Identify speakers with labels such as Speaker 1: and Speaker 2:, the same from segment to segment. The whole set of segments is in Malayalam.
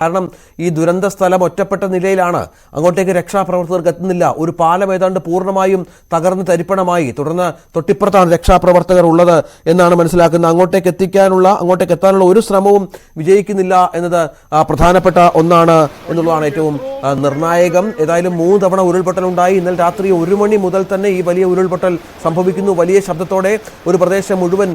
Speaker 1: കാരണം ഈ ദുരന്ത സ്ഥലം ഒറ്റപ്പെട്ട നിലയിലാണ്. അങ്ങോട്ടേക്ക് രക്ഷാപ്രവർത്തകർക്ക് എത്തുന്നില്ല. ഒരു പാലം ഏതാണ്ട് പൂർണ്ണമായും തകർന്ന് തരിപ്പണമായി. തുടർന്ന് തൊട്ടിപ്പുറത്താണ് രക്ഷാപ്രവർത്തകർ ഉള്ളത് എന്നാണ് മനസ്സിലാക്കുന്നത്. അങ്ങോട്ടേക്ക് എത്താനുള്ള ഒരു ശ്രമവും വിജയിക്കുന്നില്ല എന്നത് പ്രധാനപ്പെട്ട ഒന്നാണ് എന്നുള്ളതാണ് ഏറ്റവും നിർണായകം. ഏതായാലും 3 തവണ ഉരുൾപൊട്ടലുണ്ടായി. ഇന്നലെ രാത്രി 1 മണി മുതൽ തന്നെ ഈ വലിയ ഉരുൾപൊട്ടൽ സംഭവിക്കുന്നു. വലിയ ശബ്ദത്തോടെ ഒരു പ്രദേശം മുഴുവൻ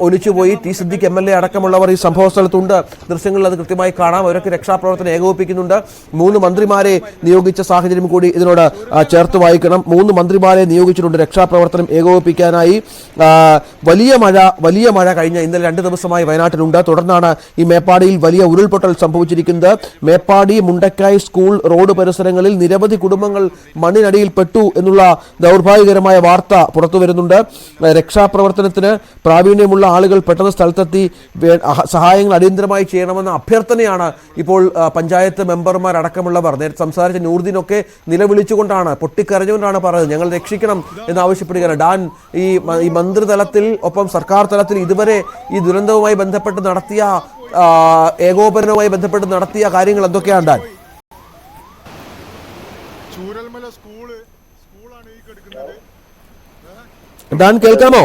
Speaker 1: ഒലിച്ചുപോയി. ടി സിദ്ദിഖ് MLA അടക്കമുള്ളവർ ഈ സംഭവ സ്ഥലത്തുണ്ട്. ദൃശ്യങ്ങളിൽ അത് കൃത്യമായി കാണാം. അവരൊക്കെ രക്ഷാപ്രവർത്തനം ഏകോപിപ്പിക്കുന്നുണ്ട്. 3 മന്ത്രിമാരെ നിയോഗിച്ച സാഹചര്യം കൂടി ഇതിനോട് ചേർത്ത് വായിക്കണം. 3 മന്ത്രിമാരെ നിയോഗിച്ചിട്ടുണ്ട് രക്ഷാപ്രവർത്തനം ഏകോപിപ്പിക്കാനായി. വലിയ മഴ കഴിഞ്ഞ ഇന്നലെ 2 ദിവസമായി വയനാട്ടിലുണ്ട്. തുടർന്നാണ് ഈ മേപ്പാടിയിൽ വലിയ ഉരുൾപൊട്ടൽ സംഭവിച്ചിരിക്കുന്നത്. മേപ്പാടി മുണ്ടക്കായ് സ്കൂൾ റോഡ് പരിസരങ്ങളിൽ നിരവധി കുടുംബങ്ങൾ മണ്ണിനടിയിൽ പെട്ടു എന്നുള്ള ദൗർഭാഗ്യകരമായ വാർത്ത പുറത്തു വരുന്നുണ്ട്. രക്ഷാപ്രവർത്തനത്തിന് പ്രാവീണ്യമുള്ള ആളുകൾ പെട്ടെന്ന് സ്ഥലത്തെത്തി സഹായങ്ങൾ അടിയന്തരമായി ചെയ്യണമെന്ന അഭ്യർത്ഥനയാണ് ഇപ്പോൾ പഞ്ചായത്ത് മെമ്പർമാരടക്കമുള്ളവർ നേരത്തെ സംസാരിച്ച നൂർദീനൊക്കെ നിലവിളിച്ചുകൊണ്ടാണ്, പൊട്ടിക്കരഞ്ഞുകൊണ്ടാണ് പറഞ്ഞത് ഞങ്ങൾ രക്ഷിക്കണം എന്നാവശ്യപ്പെടുകയാണ്. ഡാൻ, ഈ മന്ത്രിതലത്തിൽ ഒപ്പം സർക്കാർ തലത്തിൽ ഇതുവരെ ഈ ദുരന്തവുമായി ബന്ധപ്പെട്ട് നടത്തിയ ഏകോപനവുമായി ബന്ധപ്പെട്ട് നടത്തിയ കാര്യങ്ങൾ എന്തൊക്കെയാണ് ഡാൻ? ഡാൻ കേൾക്കാമോ?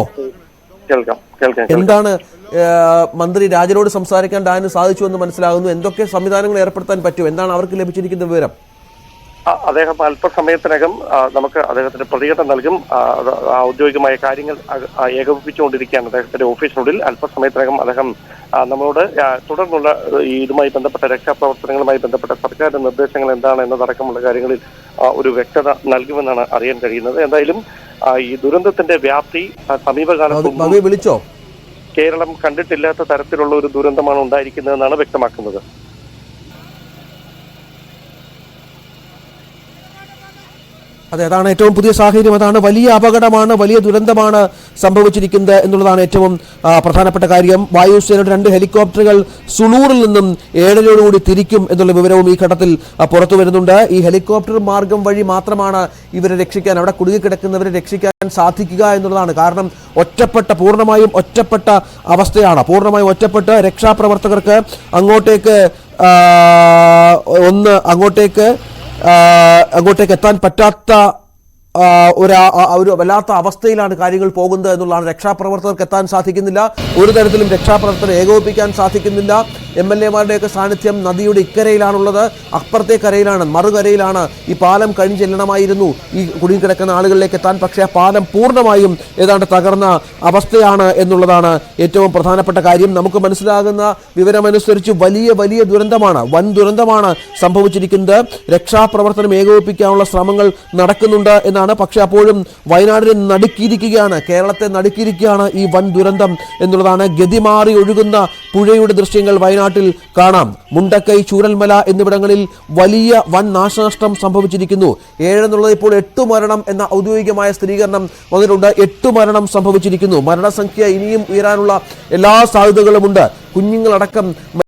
Speaker 1: എന്താണ് മന്ത്രി രാജനോട് സംസാരിക്കാൻ ഡാന് സാധിച്ചു എന്ന് മനസ്സിലാകുന്നു. എന്തൊക്കെ സംവിധാനങ്ങൾ ഏർപ്പെടുത്താൻ പറ്റും? എന്താണ് അവർക്ക് ലഭിച്ചിരിക്കുന്ന വിവരം?
Speaker 2: അദ്ദേഹം അല്പസമയത്തിനകം നമുക്ക് അദ്ദേഹത്തിന് പ്രതികരണം നൽകും. ഔദ്യോഗികമായ കാര്യങ്ങൾ ഏകോപിപ്പിച്ചുകൊണ്ടിരിക്കുകയാണ് അദ്ദേഹത്തിന്റെ ഓഫീസിനുള്ളിൽ. അല്പസമയത്തിനകം അദ്ദേഹം നമ്മളോട് തുടർന്നുള്ള ഇതുമായി ബന്ധപ്പെട്ട രക്ഷാപ്രവർത്തനങ്ങളുമായി ബന്ധപ്പെട്ട സർക്കാരിന്റെ നിർദ്ദേശങ്ങൾ എന്താണ് എന്നതടക്കമുള്ള കാര്യങ്ങളിൽ ഒരു വ്യക്തത നൽകുമെന്നാണ് അറിയാൻ കഴിയുന്നത്. എന്തായാലും ഈ ദുരന്തത്തിന്റെ വ്യാപ്തി സമീപകാലത്ത്
Speaker 1: വിളിച്ചോ
Speaker 2: കേരളം കണ്ടിട്ടില്ലാത്ത തരത്തിലുള്ള ഒരു ദുരന്തമാണ് ഉണ്ടായിരിക്കുന്നതെന്നാണ് വ്യക്തമാക്കുന്നത്.
Speaker 1: അതെ, അതാണ് ഏറ്റവും പുതിയ സാഹചര്യം. അതാണ് വലിയ അപകടമാണ്, വലിയ ദുരന്തമാണ് സംഭവിച്ചിരിക്കുന്നത് എന്നുള്ളതാണ് ഏറ്റവും പ്രധാനപ്പെട്ട കാര്യം. വായുസേനയുടെ 2 ഹെലികോപ്റ്ററുകൾ സുളൂറിൽ നിന്നും 7:30 തിരിക്കും എന്നുള്ള വിവരവും ഈ ഘട്ടത്തിൽ പുറത്തു വരുന്നുണ്ട്. ഈ ഹെലികോപ്റ്റർ മാർഗം വഴി മാത്രമാണ് ഇവരെ രക്ഷിക്കാൻ, അവിടെ കുടുങ്ങിക്കിടക്കുന്നവരെ രക്ഷിക്കാൻ സാധിക്കുക എന്നുള്ളതാണ്. കാരണം പൂർണ്ണമായും ഒറ്റപ്പെട്ട അവസ്ഥയാണ്. പൂർണ്ണമായും ഒറ്റപ്പെട്ട് രക്ഷാപ്രവർത്തകർക്ക് അങ്ങോട്ടേക്ക് എത്താൻ പറ്റാത്ത ഒരു വല്ലാത്ത അവസ്ഥയിലാണ് കാര്യങ്ങൾ പോകുന്നത് എന്നുള്ളതാണ്. രക്ഷാപ്രവർത്തകർക്ക് എത്താൻ സാധിക്കുന്നില്ല. ഒരു തരത്തിലും രക്ഷാപ്രവർത്തനം ഏകോപിപ്പിക്കാൻ സാധിക്കുന്നില്ല. MLA-മാരുടെയൊക്കെ സാന്നിധ്യം നദിയുടെ ഇക്കരയിലാണുള്ളത്. അപ്പുറത്തെ കരയിലാണ്, മറുകരയിലാണ്. ഈ പാലം കഴിഞ്ഞ് ചെല്ലണമായിരുന്നു ഈ കുടുങ്ങിക്കിടക്കുന്ന ആളുകളിലേക്ക് എത്താൻ. പക്ഷേ ആ പാലം പൂർണ്ണമായും ഏതാണ്ട് തകർന്ന അവസ്ഥയാണ് എന്നുള്ളതാണ് ഏറ്റവും പ്രധാനപ്പെട്ട കാര്യം. നമുക്ക് മനസ്സിലാകുന്ന വിവരമനുസരിച്ച് വലിയ ദുരന്തമാണ്, വൻ ദുരന്തമാണ് സംഭവിച്ചിരിക്കുന്നത്. രക്ഷാപ്രവർത്തനം ഏകോപിപ്പിക്കാനുള്ള ശ്രമങ്ങൾ നടക്കുന്നുണ്ട് എന്നാണ്. പക്ഷെ അപ്പോഴും വയനാടിനെ നടുക്കിയിരിക്കുകയാണ്, കേരളത്തെ നടുക്കിയിരിക്കുകയാണ് ഈ വൻ ദുരന്തം എന്നുള്ളതാണ്. ഗതിമാറി ഒഴുകുന്ന പുഴയുടെ ദൃശ്യങ്ങൾ വയനാട്ടിൽ കാണാം. മുണ്ടക്കൈ, ചൂരൽമല എന്നിവിടങ്ങളിൽ വൻ നാശനഷ്ടം സംഭവിച്ചിരിക്കുന്നു. 7 എന്നുള്ളത് ഇപ്പോൾ 8 മരണം എന്ന ഔദ്യോഗികമായ സ്ഥിരീകരണം വന്നിട്ടുണ്ട്. 8 മരണം സംഭവിച്ചിരിക്കുന്നു. മരണസംഖ്യ ഇനിയും ഉയരാനുള്ള എല്ലാ സാധ്യതകളുമുണ്ട്. കുഞ്ഞുങ്ങളടക്കം